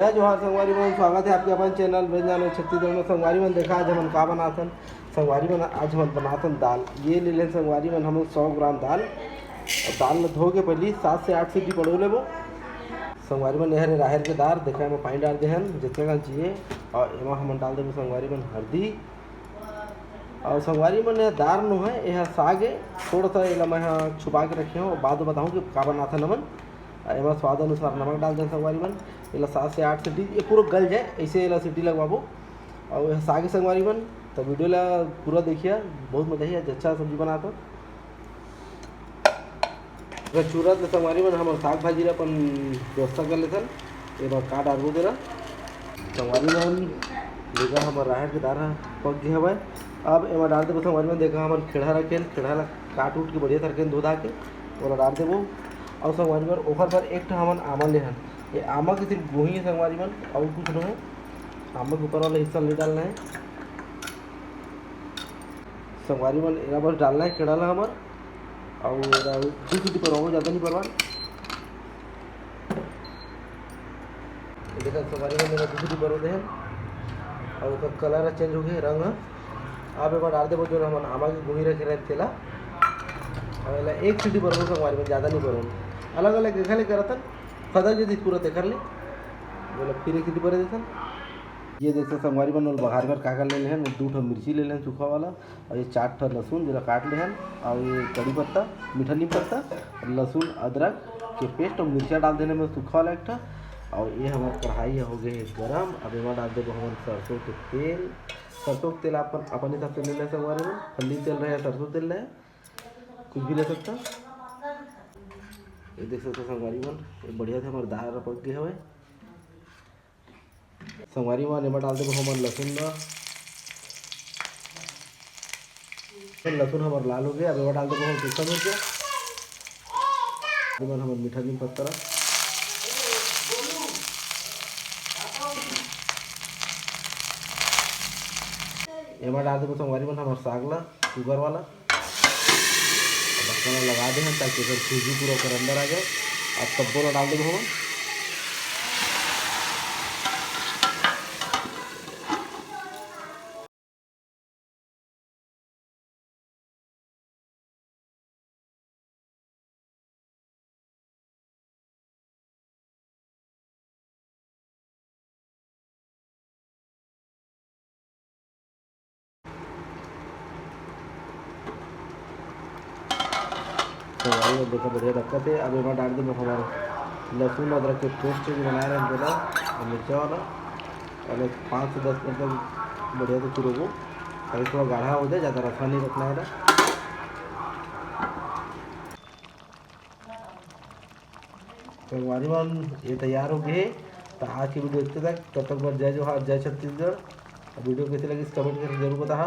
जय जोहार संगवारी मन, स्वागत है आपके अपन चैनल व्यंजन छत्तीसगढ़ में। संगवारी मन देखा आज हम का बनाथन। संगवारी मन आज हम बनाथन दाल। ये ले लें संगवारी मन हम 100 ग्राम दाल। और दाल में धो के पहली 7 से 8 सीटी पड़ो लेबो। संगवारी मन यह राहर के दाल देखा में पानी डाल देहन जितने का चाहिए। और एमा हम डाल देबो संगवारी मन हल्दी। और संगवारी मन यह दाल नो है, यह साग है। थोड़ा सा एला मैं छुपा के रखे हूँ, बाद में बताऊँ कि का बनाथन हमन। एमा स्वाद अनुसार नमक डाल दें संगवारी मन। एला 7 से 8 सीटी ये पूरा गल जाए ऐसे एला सीटी लगवाबो। और यह साग संगवारी मन तो वीडियो ला पूरा देखिए, बहुत मजा ही अच्छा सब्जी बनाता। चूरत संगवारी मन हम साग भाजी ला अपन व्यवस्था कर लेथन। एमा का डालबो तेरा संगवारी मन देखा हम राहर के दाल पक गए हवे। अब एमा डाल देबो संगवारी मन। देखा हम खेड़ा रखें, खेड़ा ला काट उठ के बढ़िया तरीके धो धा के ओला डाल देबो। और संगवारी मन ओखर पर एक आमन आमा लेहन। ये आमा के सिर्फ गोही है संगवारी मन, और कुछ नहीं है। आमा के ऊपर वाला हिस्सा नहीं डालना है संगवारी मन। एरा बस डालना है केड़ा ला हमार। और 2 सीटी पर हो ज़्यादा नहीं परवान। देखा संगवारी मन मेरा 2 सीटी पर हो देहन। और उसका कलर चेंज हो गया रंग। आप एक बार डाल देबो जो हम आमा के गोही रखे रहे तेला। और 1 सीटी पर हो संगवारी मन, ज़्यादा नहीं पर अलग अलग देखा ले करतन खदा जो पूरा देखर ले बोला फिर 1 सीटी पर देथन। ये देखते संगवारी मन बघार पर का ले लेहन। 2 ठो मिर्ची ले लेहन सूखा वाला। और ये 4 ठो लहसुन जरा काट लेहन। और ये कड़ी पत्ता, मीठा नीम पत्ता, लहसुन अदरक के पेस्ट और मिर्चा डाल देने में सूखा वाला एक ठा। और ये हमारा कढ़ाई हो गई है गरम। अब इमा डाल देबो हम सरसों के तेल। सरसों के तेल अपन हिसाब से ले लें संगवारी में। हल्दी तेल रहे, सरसों तेल रहे, कुछ भी ले सकता। ये देख सकते संगवारी मन ये बढ़िया से हमारे दाल पक गए हवे। संगवारी मन एमा डाल देबो हमन लहसुन ला। लहसुन हमार लाल हो गया। अब एमा डाल देबो हम सूखा मिर्चा। मन हमर मीठा नीम पत्ता। एमा डाल देबो संगवारी मन हमार साग ला शुगर वाला। ढक्कन लगा दे हम ताकि खुशबू पूरा कर अंदर आ जाए। अब सब ला डाल देबो हम। संगवारी में देखा बढ़िया रखत है। अब एमा डाल देबो हमारे लहसुन अदरक के पेस्ट जो बनाए रहे तेला और मिर्चा वाला। और 5 से 10 मिनट तक बढ़िया से चुरोबो ताकि थोड़ा गाढ़ा हो जाए, ज़्यादा रखा नहीं रखना है। संगवारी मन ये तैयार हो गए। तो आज की वीडियो देखते तक तब तक जय जोहार, जय छत्तीसगढ़। वीडियो कैसे लगी कमेंट करके जरूर बताना।